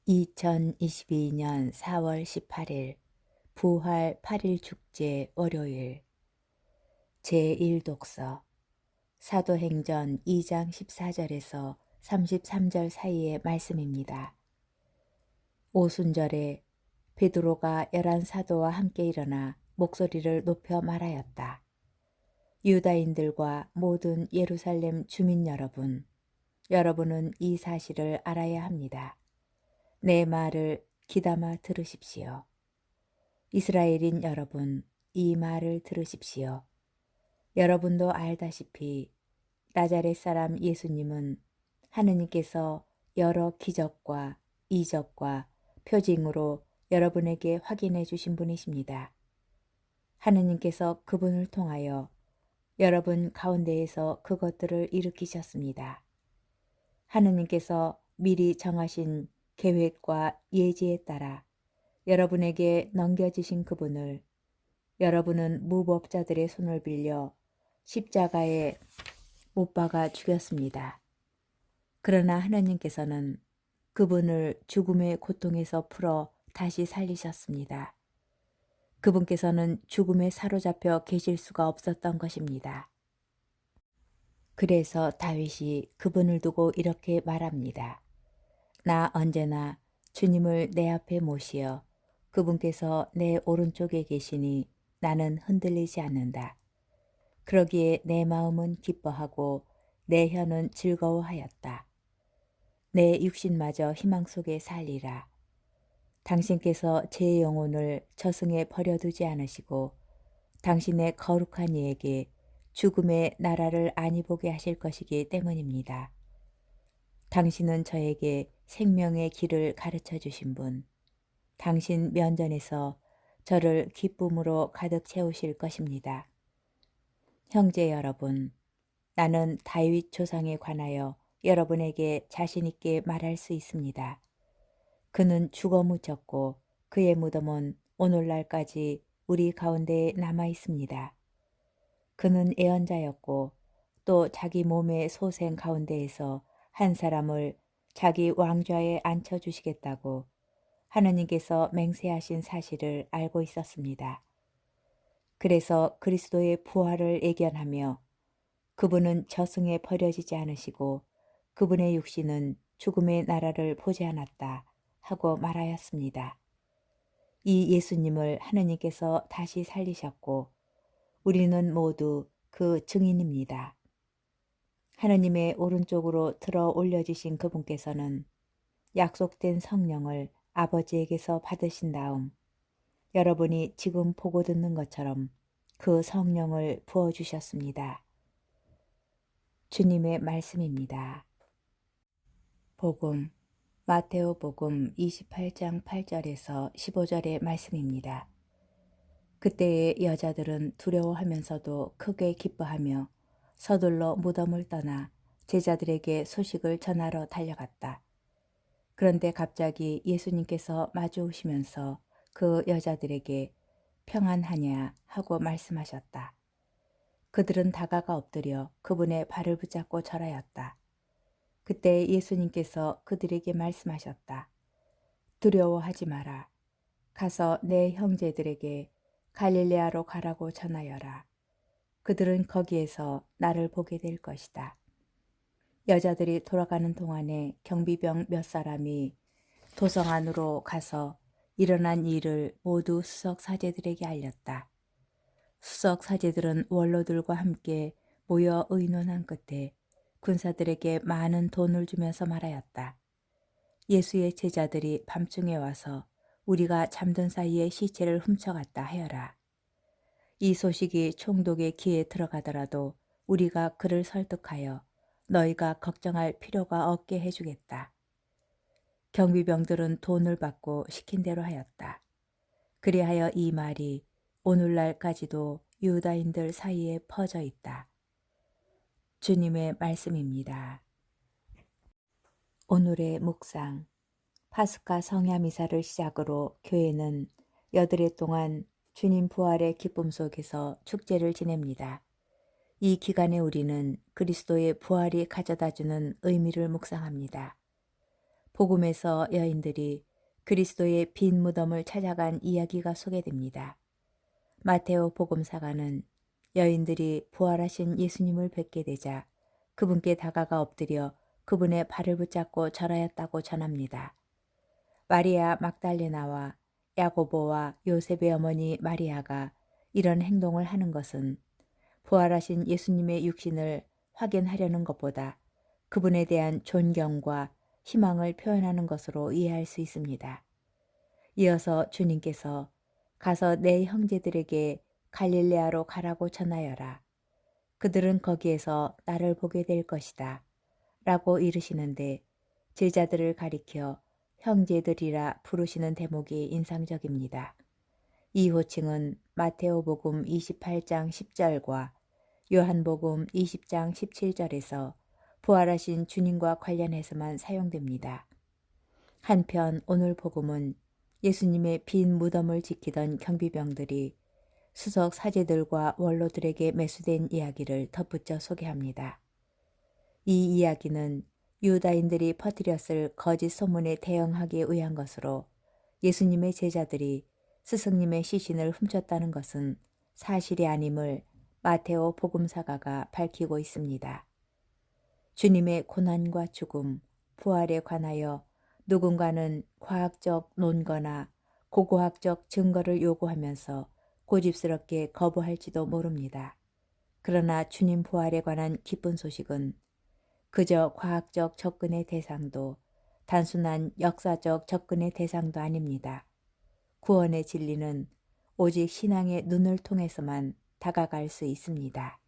2022년 4월 18일 부활 8일 축제 월요일 제1독서 사도행전 2장 14절에서 33절 사이의 말씀입니다. 오순절에 베드로가 11사도와 함께 일어나 목소리를 높여 말하였다. 유다인들과 모든 예루살렘 주민 여러분, 여러분은 이 사실을 알아야 합니다. 내 말을 귀담아 들으십시오. 이스라엘인 여러분, 이 말을 들으십시오. 여러분도 알다시피 나자렛 사람 예수님은 하느님께서 여러 기적과 이적과 표징으로 여러분에게 확인해 주신 분이십니다. 하느님께서 그분을 통하여 여러분 가운데에서 그것들을 일으키셨습니다. 하느님께서 미리 정하신 계획과 예지에 따라 여러분에게 넘겨주신 그분을 여러분은 무법자들의 손을 빌려 십자가에 못 박아 죽였습니다. 그러나 하나님께서는 그분을 죽음의 고통에서 풀어 다시 살리셨습니다. 그분께서는 죽음에 사로잡혀 계실 수가 없었던 것입니다. 그래서 다윗이 그분을 두고 이렇게 말합니다. 나 언제나 주님을 내 앞에 모시어 그분께서 내 오른쪽에 계시니 나는 흔들리지 않는다. 그러기에 내 마음은 기뻐하고 내 혀는 즐거워하였다. 내 육신마저 희망 속에 살리라. 당신께서 제 영혼을 저승에 버려두지 않으시고 당신의 거룩한 이에게 죽음의 나라를 아니 보게 하실 것이기 때문입니다. 당신은 저에게 생명의 길을 가르쳐 주신 분, 당신 면전에서 저를 기쁨으로 가득 채우실 것입니다. 형제 여러분, 나는 다윗 조상에 관하여 여러분에게 자신 있게 말할 수 있습니다. 그는 죽어 묻혔고 그의 무덤은 오늘날까지 우리 가운데에 남아 있습니다. 그는 애언자였고 또 자기 몸의 소생 가운데에서 한 사람을 자기 왕좌에 앉혀주시겠다고 하느님께서 맹세하신 사실을 알고 있었습니다. 그래서 그리스도의 부활을 예견하며 그분은 저승에 버려지지 않으시고 그분의 육신은 죽음의 나라를 보지 않았다 하고 말하였습니다. 이 예수님을 하느님께서 다시 살리셨고 우리는 모두 그 증인입니다. 하느님의 오른쪽으로 들어 올려지신 그분께서는 약속된 성령을 아버지에게서 받으신 다음 여러분이 지금 보고 듣는 것처럼 그 성령을 부어주셨습니다. 주님의 말씀입니다. 복음 마테오 복음 28장 8절에서 15절의 말씀입니다. 그때의 여자들은 두려워하면서도 크게 기뻐하며 서둘러 무덤을 떠나 제자들에게 소식을 전하러 달려갔다. 그런데 갑자기 예수님께서 마주 오시면서 그 여자들에게 평안하냐 하고 말씀하셨다. 그들은 다가가 엎드려 그분의 발을 붙잡고 절하였다. 그때 예수님께서 그들에게 말씀하셨다. 두려워하지 마라. 가서 내 형제들에게 갈릴레아로 가라고 전하여라. 그들은 거기에서 나를 보게 될 것이다. 여자들이 돌아가는 동안에 경비병 몇 사람이 도성 안으로 가서 일어난 일을 모두 수석 사제들에게 알렸다. 수석 사제들은 원로들과 함께 모여 의논한 끝에 군사들에게 많은 돈을 주면서 말하였다. 예수의 제자들이 밤중에 와서 우리가 잠든 사이에 시체를 훔쳐갔다 하여라. 이 소식이 총독의 귀에 들어가더라도 우리가 그를 설득하여 너희가 걱정할 필요가 없게 해주겠다. 경비병들은 돈을 받고 시킨 대로 하였다. 그리하여 이 말이 오늘날까지도 유다인들 사이에 퍼져 있다. 주님의 말씀입니다. 오늘의 묵상 파스카 성야 미사를 시작으로 교회는 여드레 동안 주님 부활의 기쁨 속에서 축제를 지냅니다. 이 기간에 우리는 그리스도의 부활이 가져다주는 의미를 묵상합니다. 복음에서 여인들이 그리스도의 빈 무덤을 찾아간 이야기가 소개됩니다. 마테오 복음사가는 여인들이 부활하신 예수님을 뵙게 되자 그분께 다가가 엎드려 그분의 발을 붙잡고 절하였다고 전합니다. 마리아 막달레나와 야고보와 요셉의 어머니 마리아가 이런 행동을 하는 것은 부활하신 예수님의 육신을 확인하려는 것보다 그분에 대한 존경과 희망을 표현하는 것으로 이해할 수 있습니다. 이어서 주님께서 가서 내 형제들에게 갈릴레아로 가라고 전하여라. 그들은 거기에서 나를 보게 될 것이다. 라고 이르시는데 제자들을 가리켜 형제들이라 부르시는 대목이 인상적입니다. 이 호칭은 마테오복음 28장 10절과 요한복음 20장 17절에서 부활하신 주님과 관련해서만 사용됩니다. 한편 오늘 복음은 예수님의 빈 무덤을 지키던 경비병들이 수석 사제들과 원로들에게 매수된 이야기를 덧붙여 소개합니다. 이 이야기는 유다인들이 퍼뜨렸을 거짓 소문에 대응하기 위한 것으로 예수님의 제자들이 스승님의 시신을 훔쳤다는 것은 사실이 아님을 마테오 복음사가가 밝히고 있습니다. 주님의 고난과 죽음, 부활에 관하여 누군가는 과학적 논거나 고고학적 증거를 요구하면서 고집스럽게 거부할지도 모릅니다. 그러나 주님 부활에 관한 기쁜 소식은 그저 과학적 접근의 대상도 단순한 역사적 접근의 대상도 아닙니다. 구원의 진리는 오직 신앙의 눈을 통해서만 다가갈 수 있습니다.